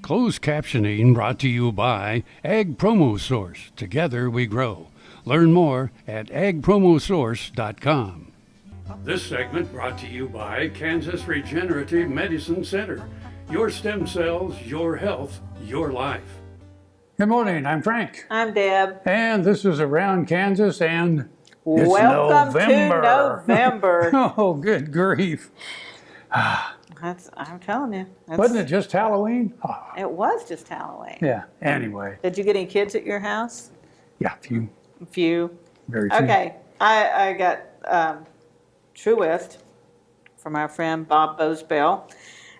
Closed captioning brought to you by Ag Promo Source. Together we grow. Learn more at agpromosource.com. This segment brought to you by Kansas Regenerative Medicine Center. Your stem cells, your health, your life. Good morning, I'm Frank. I'm Deb. And this is Around Kansas, and it's Welcome November. to November. Oh, good grief. I'm telling you. Wasn't it just Halloween? Oh. It was just Halloween. Yeah, anyway. Did you get any kids at your house? Yeah, few. A few. Very few. Okay, I got True West from our friend Bob Bosebell.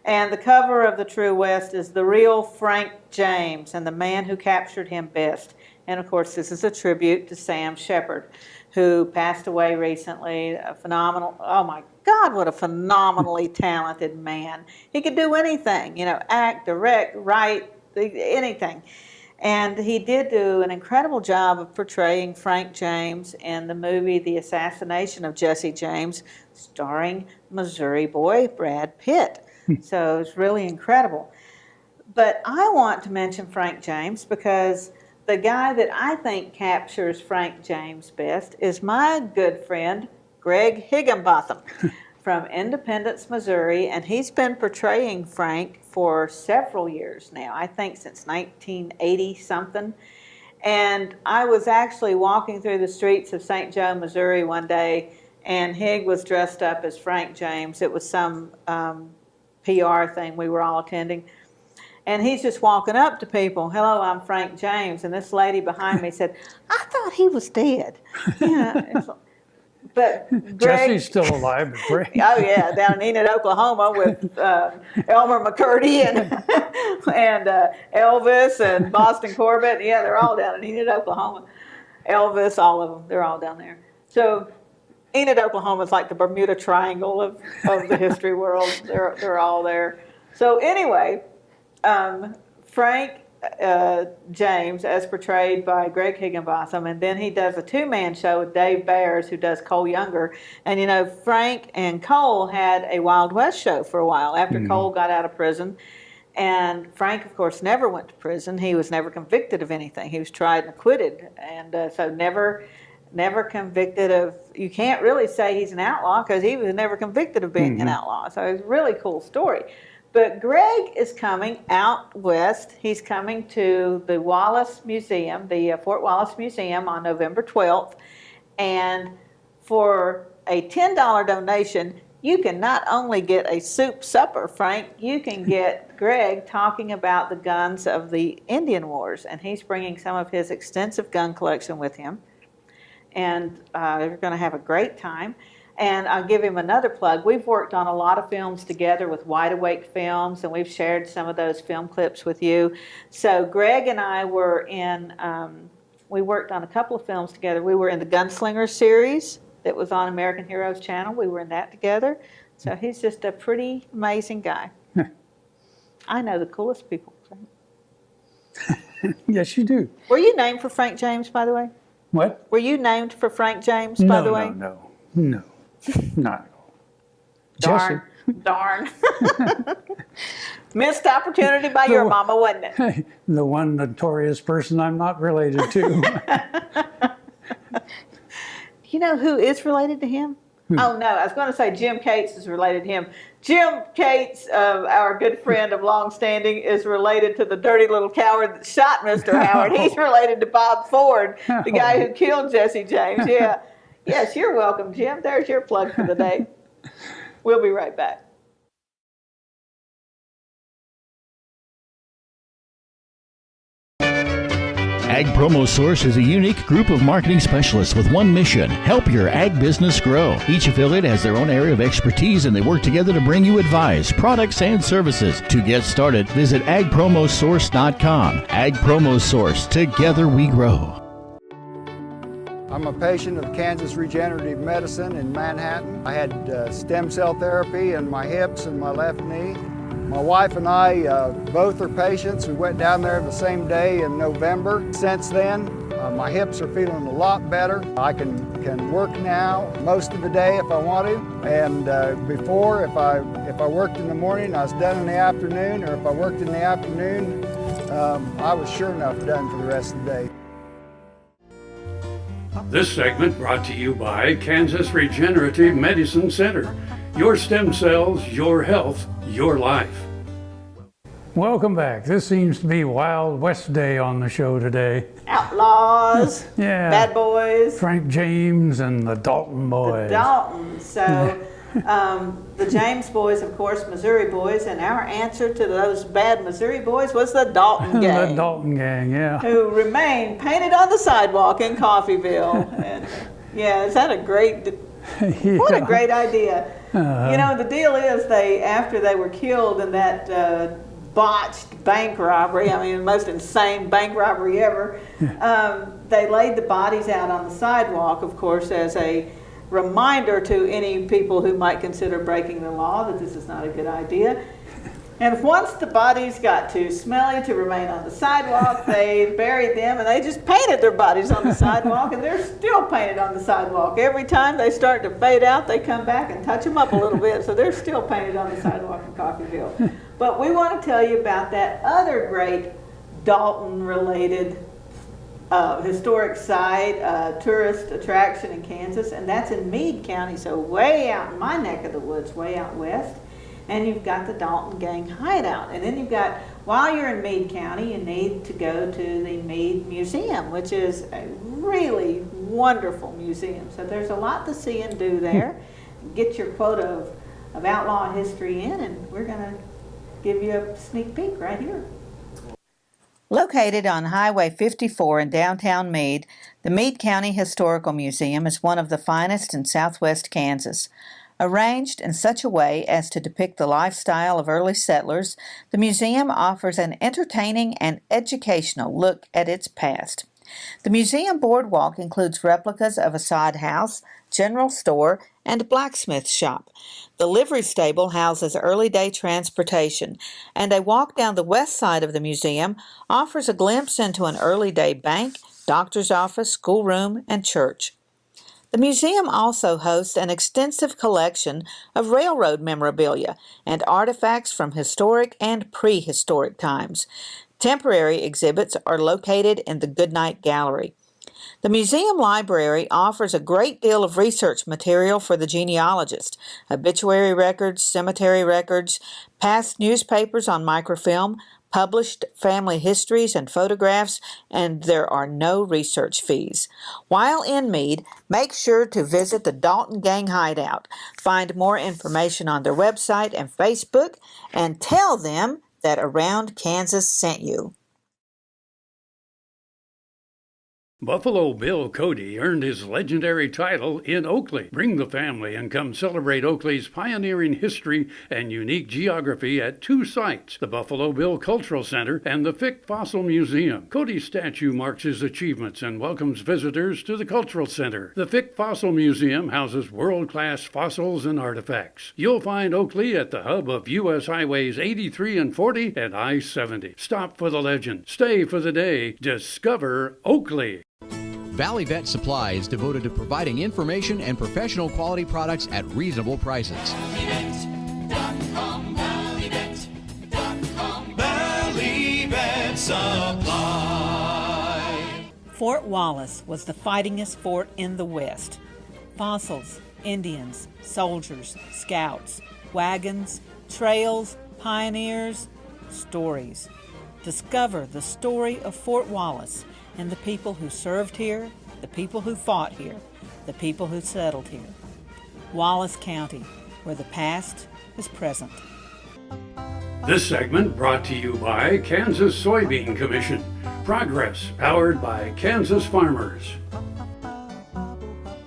And the cover of the True West is the real Frank James and the man who captured him best. And of course, this is a tribute to Sam Shepard, who passed away recently. A phenomenal, oh my God, what a phenomenally talented man. He could do anything, you know, act, direct, write, anything. And he did do an incredible job of portraying Frank James in the movie The Assassination of Jesse James, starring Missouri boy Brad Pitt. So it's really incredible. But I want to mention Frank James because the guy that I think captures Frank James best is my good friend, Greg Higginbotham from Independence, Missouri. And he's been portraying Frank for several years now, I think since 1980-something. And I was actually walking through the streets of St. Joe, Missouri one day, and Hig was dressed up as Frank James. It was some PR thing we were all attending. And he's just walking up to people. Hello, I'm Frank James. And this lady behind me said, I thought he was dead. You know, but Greg, Jesse's still alive. oh, yeah, down in Enid, Oklahoma with Elmer McCurdy and Elvis and Boston Corbett. Yeah, they're all down in Enid, Oklahoma. Elvis, all of them, they're all down there. So Enid, Oklahoma is like the Bermuda Triangle of the history world. They're all there. So anyway, Frank James, as portrayed by Greg Higginbotham, and then he does a two-man show with Dave Bears, who does Cole Younger. And you know, Frank and Cole had a Wild West show for a while after Cole got out of prison. And Frank, of course, never went to prison. He was never convicted of anything. He was tried and acquitted, and so never convicted of, you can't really say he's an outlaw because he was never convicted of being an outlaw. So it's a really cool story. But Greg is coming out west. He's coming to the Wallace Museum, the Fort Wallace Museum on November 12th. And for a $10 donation, you can not only get a soup supper, Frank, you can get Greg talking about the guns of the Indian Wars. And he's bringing some of his extensive gun collection with him. And we're going to have a great time. And I'll give him another plug. We've worked on a lot of films together with Wide Awake Films, and we've shared some of those film clips with you. So Greg and I were in, we worked on a couple of films together. We were in the Gunslinger series that was on American Heroes Channel. We were in that together. So he's just a pretty amazing guy. I know the coolest people. Yes, you do. Were you named for Frank James, by the way? What? Were you named for Frank James, by the way? No, not at all. Darn. Missed opportunity by your mama, wasn't it? The one notorious person I'm not related to. You know who is related to him? Oh, no, I was going to say Jim Cates is related to him. Jim Cates, our good friend of long standing, is related to the dirty little coward that shot Mr. Howard. He's related to Bob Ford, the guy who killed Jesse James. Yeah. Yes, you're welcome, Jim. There's your plug for the day. We'll be right back. Ag Promo Source is a unique group of marketing specialists with one mission: help your ag business grow. Each affiliate has their own area of expertise, and they work together to bring you advice, products, and services. To get started, visit agpromosource.com. Ag Promo Source. Together we grow. I'm a patient of Kansas Regenerative Medicine in Manhattan. I had stem cell therapy in my hips and my left knee. My wife and I both are patients. We went down there the same day in November. Since then, My hips are feeling a lot better. I can work now most of the day if I want to. And before, if I worked in the morning, I was done in the afternoon, or if I worked in the afternoon, I was sure enough done for the rest of the day. This segment brought to you by Kansas Regenerative Medicine Center. Your stem cells, your health, your life. Welcome back. This seems to be Wild West Day on the show today. Outlaws, Yeah. bad boys. Frank James and the Dalton boys. The Daltons. So the James boys, of course, Missouri boys, and our answer to those bad Missouri boys was the Dalton Gang. The Dalton Gang, yeah. Who remain painted on the sidewalk in Coffeyville. And yeah, is that a great, what a great idea. You know, the deal is after they were killed in that botched bank robbery, I mean, the most insane bank robbery ever, they laid the bodies out on the sidewalk, of course, as a reminder to any people who might consider breaking the law that this is not a good idea. And once the bodies got too smelly to remain on the sidewalk, they buried them, and they just painted their bodies on the sidewalk, and they're still painted on the sidewalk. Every time they start to fade out, they come back and touch them up a little bit, so they're still painted on the sidewalk in Coffeyville. But we want to tell you about that other great Dalton-related historic site, tourist attraction in Kansas, and that's in Meade County, so way out in my neck of the woods, way out west. And you've got the Dalton Gang Hideout. And then you've got, while you're in Meade County, you need to go to the Meade Museum, which is a really wonderful museum. So there's a lot to see and do there. Get your quota of outlaw history in, and we're going to give you a sneak peek right here. Located on Highway 54 in downtown Meade, the Meade County Historical Museum is one of the finest in southwest Kansas. Arranged in such a way as to depict the lifestyle of early settlers, the museum offers an entertaining and educational look at its past. The museum boardwalk includes replicas of a sod house, general store, and blacksmith shop. The livery stable houses early-day transportation, and a walk down the west side of the museum offers a glimpse into an early-day bank, doctor's office, schoolroom, and church. The museum also hosts an extensive collection of railroad memorabilia and artifacts from historic and prehistoric times. Temporary exhibits are located in the Goodnight Gallery. The museum library offers a great deal of research material for the genealogist, obituary records, cemetery records, past newspapers on microfilm, published family histories and photographs, and there are no research fees. While in Meade, make sure to visit the Dalton Gang Hideout. Find more information on their website and Facebook, and tell them that Around Kansas sent you. Buffalo Bill Cody earned his legendary title in Oakley. Bring the family and come celebrate Oakley's pioneering history and unique geography at two sites, the Buffalo Bill Cultural Center and the Fick Fossil Museum. Cody's statue marks his achievements and welcomes visitors to the Cultural Center. The Fick Fossil Museum houses world-class fossils and artifacts. You'll find Oakley at the hub of U.S. Highways 83 and 40 and I-70. Stop for the legend. Stay for the day. Discover Oakley. Valley Vet Supply is devoted to providing information and professional quality products at reasonable prices. Valley Vet Supply. Fort Wallace was the fightingest fort in the West. Fossils, Indians, soldiers, scouts, wagons, trails, pioneers, stories. Discover the story of Fort Wallace and the people who served here, the people who fought here, the people who settled here. Wallace County, where the past is present. This segment brought to you by Kansas Soybean Commission. Progress powered by Kansas farmers.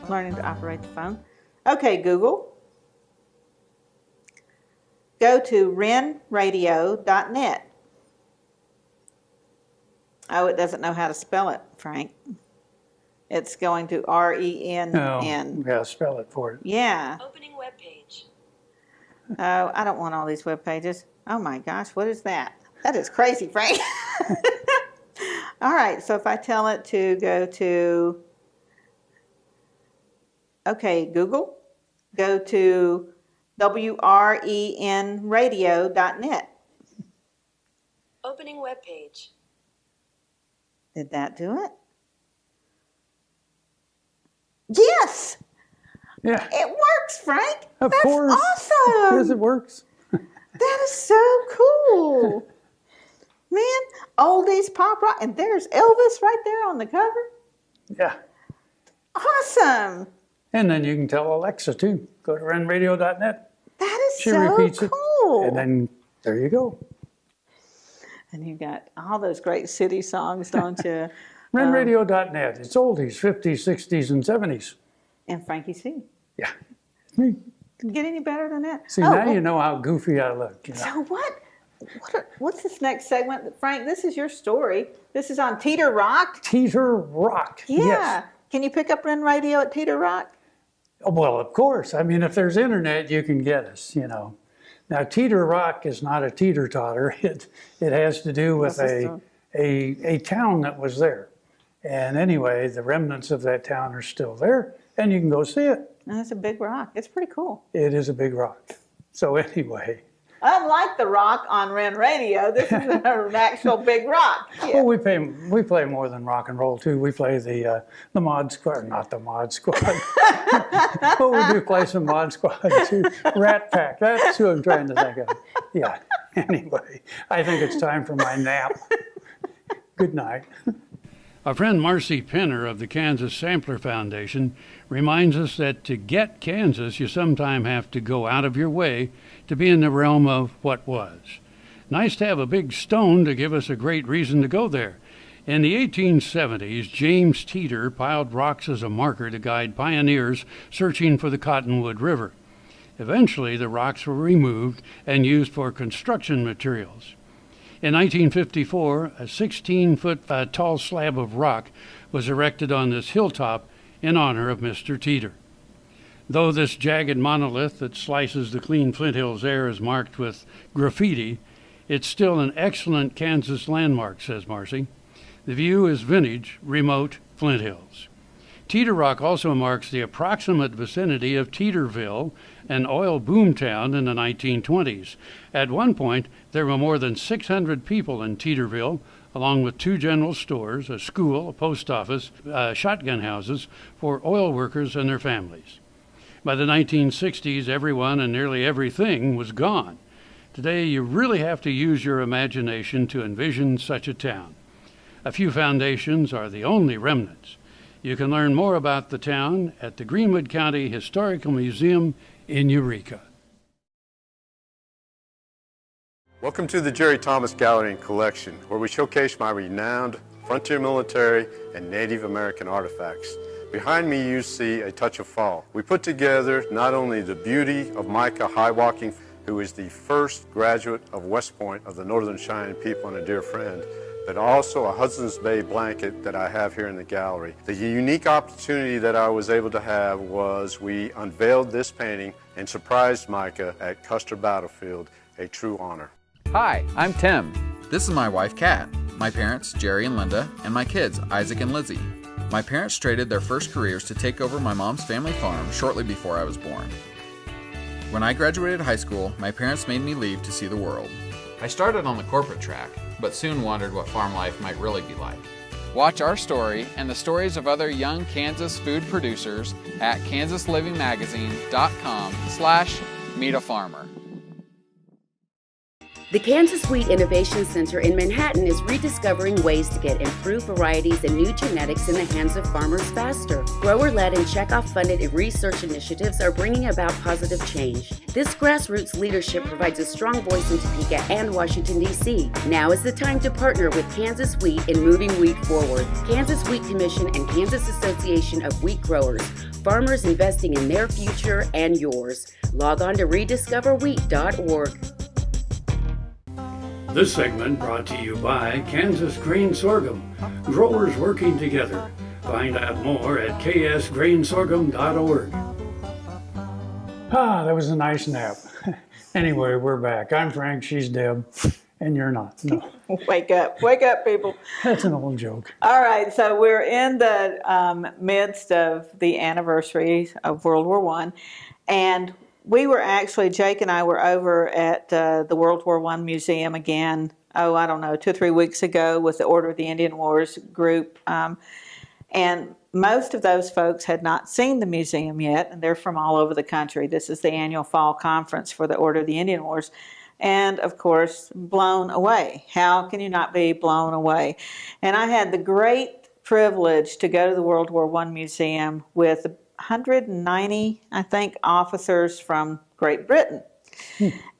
Learning to operate the phone. Okay, Google. Go to renradio.net. Oh, it doesn't know how to spell it, Frank. It's going to R-E-N-N. Oh, yeah, spell it for it. Yeah. Opening web page. Oh, I don't want all these web pages. Oh my gosh, what is that? That is crazy, Frank. All right, so if I tell it to go to, okay, Google, go to wrenradio.net. Opening web page. Did that do it? Yes! Yeah, It works, Frank. of That's course. awesome. Yes, it works. That is so cool. Man, oldies, pop rock, and there's Elvis right there on the cover. Yeah. Awesome. And then you can tell Alexa too. Go to wrenradio.net. That is She so repeats cool. it. And then there you go. And you got all those great city songs, don't you? Wrenradio.net. It's oldies, 50s, 60s, and 70s. And Frankie C. Yeah. It's me. Can you get any better than that? See, now you know how goofy I look. You know? So what's this next segment? Frank, this is your story. This is on Teter Rock. Teter Rock. Yeah. Yes. Can you pick up Ren Radio at Teter Rock? Oh, well, of course. I mean, if there's internet, you can get us, you know. Now, Teter Rock is not a teeter-totter. It has to do with a town that was there. And anyway, the remnants of that town are still there, and you can go see it. And it's a big rock. It's pretty cool. It is a big rock. So anyway. Unlike the rock on Ren Radio, this is an actual big rock. Yeah. Well, we play more than rock and roll too. We play the Mod Squad, not the Mod Squad. But we do play some Mod Squad too. Rat Pack, that's who I'm trying to think of. Yeah. Anyway, I think it's time for my nap. Good night. Our friend Marcy Penner of the Kansas Sampler Foundation reminds us that to get Kansas, you sometimes have to go out of your way to be in the realm of what was. Nice to have a big stone to give us a great reason to go there. In the 1870s, James Teter piled rocks as a marker to guide pioneers searching for the Cottonwood River. Eventually, the rocks were removed and used for construction materials. In 1954, a 16-foot tall slab of rock was erected on this hilltop in honor of Mr. Teter. Though this jagged monolith that slices the clean Flint Hills air is marked with graffiti, it's still an excellent Kansas landmark, says Marcy. The view is vintage, remote Flint Hills. Teter Rock also marks the approximate vicinity of Teterville, an oil boom town in the 1920s. At one point, there were more than 600 people in Teterville, along with 2 general stores, a school, a post office, shotgun houses for oil workers and their families. By the 1960s, everyone and nearly everything was gone. Today, you really have to use your imagination to envision such a town. A few foundations are the only remnants. You can learn more about the town at the Greenwood County Historical Museum in Eureka. Welcome to the Jerry Thomas Gallery and Collection, where we showcase my renowned frontier military and Native American artifacts. Behind me you see a touch of fall. We put together not only the beauty of Micah Highwalking, who is the first graduate of West Point of the Northern Cheyenne people and a dear friend, but also a Hudson's Bay blanket that I have here in the gallery. The unique opportunity that I was able to have was we unveiled this painting and surprised Micah at Custer Battlefield, a true honor. Hi, I'm Tim. This is my wife, Kat, my parents, Jerry and Linda, and my kids, Isaac and Lizzie. My parents traded their first careers to take over my mom's family farm shortly before I was born. When I graduated high school, my parents made me leave to see the world. I started on the corporate track, but soon wondered what farm life might really be like. Watch our story and the stories of other young Kansas food producers at kansaslivingmagazine.com/meetafarmer. The Kansas Wheat Innovation Center in Manhattan is rediscovering ways to get improved varieties and new genetics in the hands of farmers faster. Grower-led and checkoff-funded research initiatives are bringing about positive change. This grassroots leadership provides a strong voice in Topeka and Washington, D.C. Now is the time to partner with Kansas Wheat in moving wheat forward. Kansas Wheat Commission and Kansas Association of Wheat Growers. Farmers investing in their future and yours. Log on to rediscoverwheat.org. This segment brought to you by Kansas Grain Sorghum, growers working together. Find out more at ksgrainsorghum.org. That was a nice nap. Anyway, we're back. I'm Frank, she's Deb, And you're not. No, Wake up, people. that's an old joke. All right, so we're in the midst of the anniversary of World War I, and we were actually, Jake and I were over at the World War I Museum again, 2 or 3 weeks ago with the Order of the Indian Wars group, and most of those folks had not seen the museum yet, and they're from all over the country. This is the annual fall conference for the Order of the Indian Wars. And, of course, blown away. How can you not be blown away? And I had the great privilege to go to the World War I Museum with 190, I think, officers from Great Britain.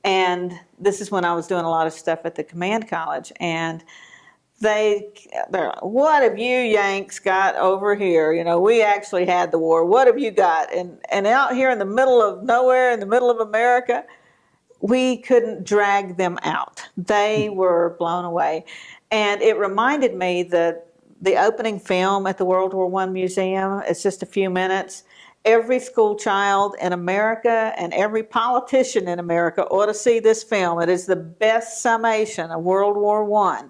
And this is when I was doing a lot of stuff at the Command College. And they're like, what have you Yanks got over here? You know, we actually had the war. What have you got? And out here in the middle of nowhere, in the middle of America, we couldn't drag them out. They were blown away. And it reminded me that the opening film at the World War I Museum, it's just a few minutes. Every school child in America and every politician in America ought to see this film. It is the best summation of World War I.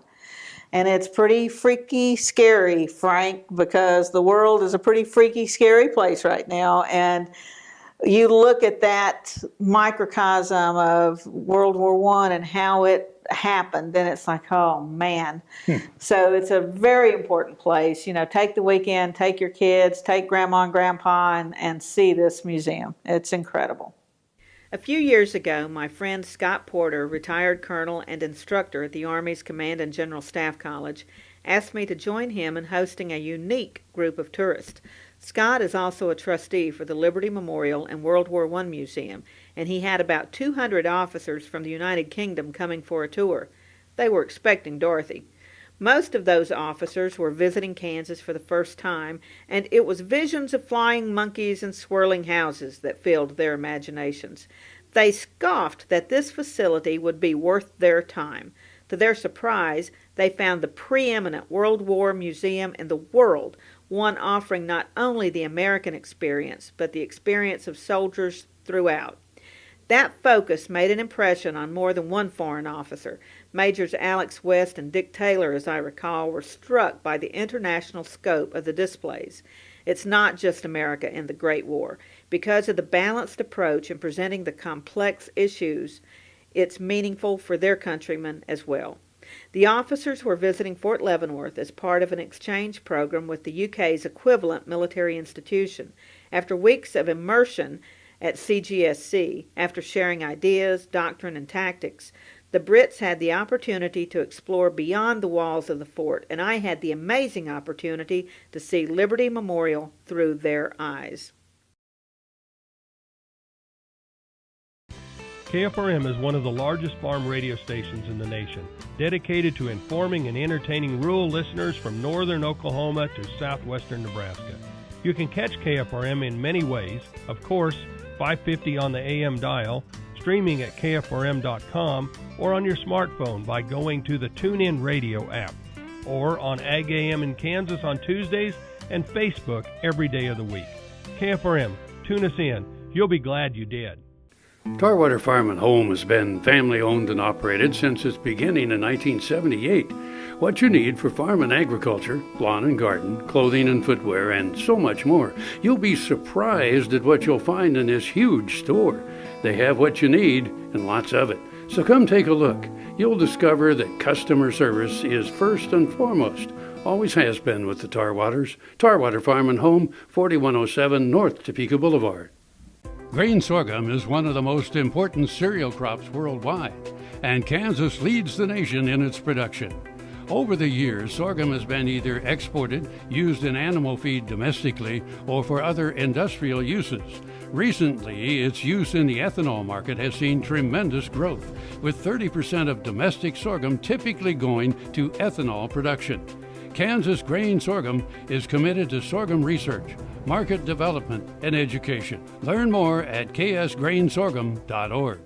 And it's pretty freaky, scary, Frank, because the world is a pretty freaky, scary place right now. And you look at that microcosm of World War I and how it happened, then it's like, oh, man. So it's a very important place. You know, take the weekend, take your kids, take Grandma and Grandpa, and see this museum. It's incredible. A few years ago, my friend Scott Porter, retired colonel and instructor at the Army's Command and General Staff College, asked me to join him in hosting a unique group of tourists. Scott is also a trustee for the Liberty Memorial and World War I Museum, and he had about 200 officers from the United Kingdom coming for a tour. They were expecting Dorothy. Most of those officers were visiting Kansas for the first time, and it was visions of flying monkeys and swirling houses that filled their imaginations. They scoffed that this facility would be worth their time. To their surprise, they found the preeminent World War museum in the world, one offering not only the American experience, but the experience of soldiers throughout. That focus made an impression on more than one foreign officer. Majors Alex West and Dick Taylor, as I recall, were struck by the international scope of the displays. It's not just America in the Great War. Because of the balanced approach in presenting the complex issues, it's meaningful for their countrymen as well. The officers were visiting Fort Leavenworth as part of an exchange program with the UK's equivalent military institution. After weeks of immersion at CGSC, after sharing ideas, doctrine, and tactics, the Brits had the opportunity to explore beyond the walls of the fort, and I had the amazing opportunity to see Liberty Memorial through their eyes. KFRM is one of the largest farm radio stations in the nation, dedicated to informing and entertaining rural listeners from northern Oklahoma to southwestern Nebraska. You can catch KFRM in many ways, of course, 550 on the AM dial, streaming at kfrm.com, or on your smartphone by going to the TuneIn Radio app, or on Ag AM in Kansas on Tuesdays and Facebook every day of the week. KFRM, tune us in. You'll be glad you did. Tarwater Farm and Home has been family owned and operated since its beginning in 1978. What you need for farm and agriculture, lawn and garden, clothing and footwear, and so much more. You'll be surprised at what you'll find in this huge store. They have what you need and lots of it. So come take a look. You'll discover that customer service is first and foremost. Always has been with the Tarwaters. Tarwater Farm and Home, 4107 North Topeka Boulevard. Grain sorghum is one of the most important cereal crops worldwide, and Kansas leads the nation in its production. Over the years, sorghum has been either exported, used in animal feed domestically, or for other industrial uses. Recently, its use in the ethanol market has seen tremendous growth, with 30% of domestic sorghum typically going to ethanol production. Kansas Grain Sorghum is committed to sorghum research, market development, and education. Learn more at ksgrainsorghum.org.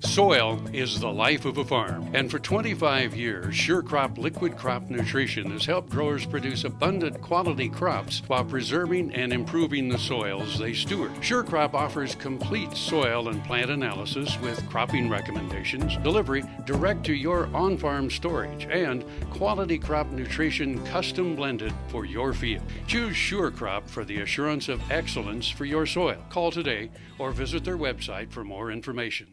Soil is the life of a farm, and for 25 years, SureCrop Liquid Crop Nutrition has helped growers produce abundant quality crops while preserving and improving the soils they steward. SureCrop offers complete soil and plant analysis with cropping recommendations, delivery direct to your on-farm storage, and quality crop nutrition custom blended for your field. Choose SureCrop for the assurance of excellence for your soil. Call today or visit their website for more information.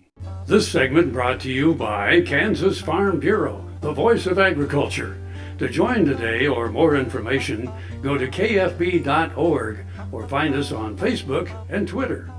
This segment brought to you by Kansas Farm Bureau, the voice of agriculture. To join today or more information, go to kfb.org or find us on Facebook and Twitter.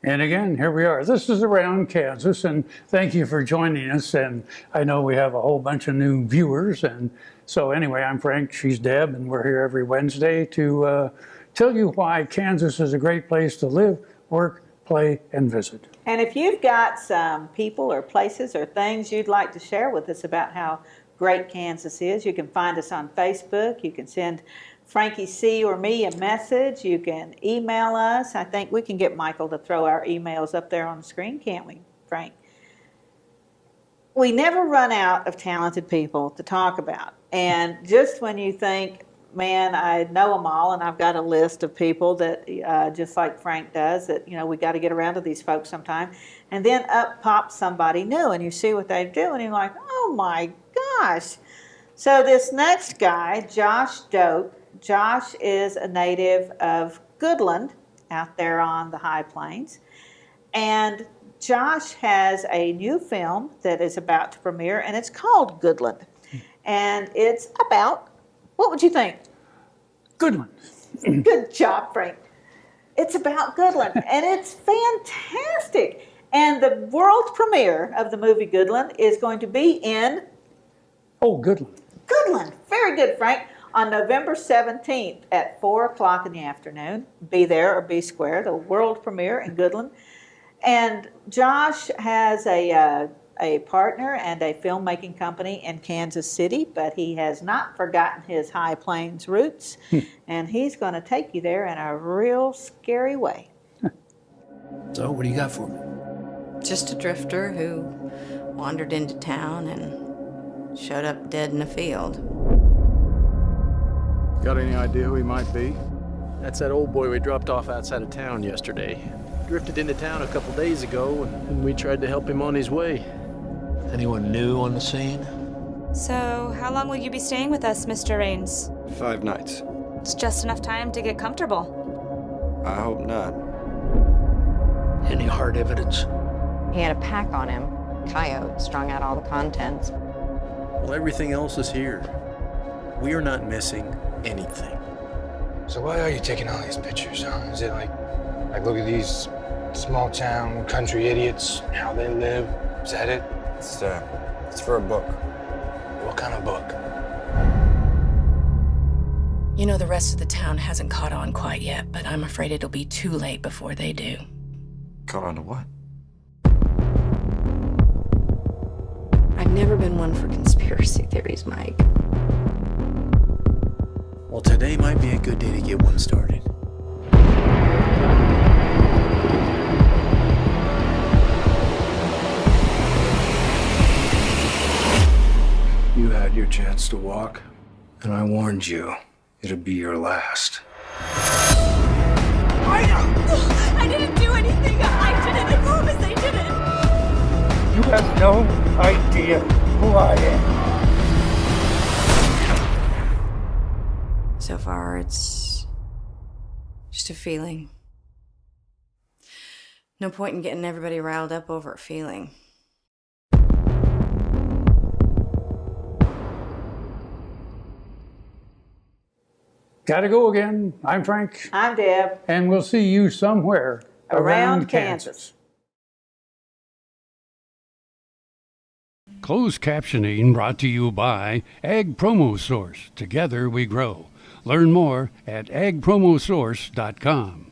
And again, here we are. This is Around Kansas, and thank you for joining us. And I know we have a whole bunch of new viewers. And so anyway, I'm Frank, she's Deb, and we're here every Wednesday to tell you why Kansas is a great place to live, work, play, and visit. And if you've got some people or places or things you'd like to share with us about how great Kansas is, you can find us on Facebook. You can send Frankie C. or me a message. You can email us. I think we can get Michael to throw our emails up there on the screen, can't we, Frank? We never run out of talented people to talk about. And just when you think, man, I know them all, and I've got a list of people that, just like Frank does, that, we got to get around to these folks sometime. And then up pops somebody new, and you see what they do, and you're like, oh my gosh. So this next guy, Josh Doak, Josh is a native of Goodland out there on the high plains. And Josh has a new film that is about to premiere, and it's called Goodland. And it's about, what would you think? Goodland. Good job, Frank. It's about Goodland, and it's fantastic. And the world premiere of the movie Goodland is going to be in... Oh, Goodland. Goodland. Very good, Frank. On November 17th at 4 o'clock in the afternoon. Be there or be square. The world premiere in Goodland. And Josh has a partner and a filmmaking company in Kansas City, but he has not forgotten his High Plains roots, and he's going to take you there in a real scary way. So, what do you got for me? Just a drifter who wandered into town and showed up dead in a field. Got any idea who he might be? That's that old boy we dropped off outside of town yesterday. Drifted into town a couple days ago, and we tried to help him on his way. Anyone new on the scene? So, how long will you be staying with us, Mr. Raines? 5 nights. It's just enough time to get comfortable. I hope not. Any hard evidence? He had a pack on him. Coyote strung out all the contents. Well, everything else is here. We are not missing anything. So why are you taking all these pictures, huh? Is it like look at these small town country idiots, how they live? Is that it? It's for a book. What kind of book? You know, the rest of the town hasn't caught on quite yet, but I'm afraid it'll be too late before they do. Caught on to what? I've never been one for conspiracy theories, Mike. Well, today might be a good day to get one started. You had your chance to walk, and I warned you, it'd be your last. I didn't do anything. I didn't. I promise I didn't. You have no idea who I am. So far, it's just a feeling. No point in getting everybody riled up over a feeling. Gotta go again. I'm Frank. I'm Deb. And we'll see you somewhere around Kansas. Closed captioning brought to you by Ag Promo Source. Together we grow. Learn more at agpromosource.com.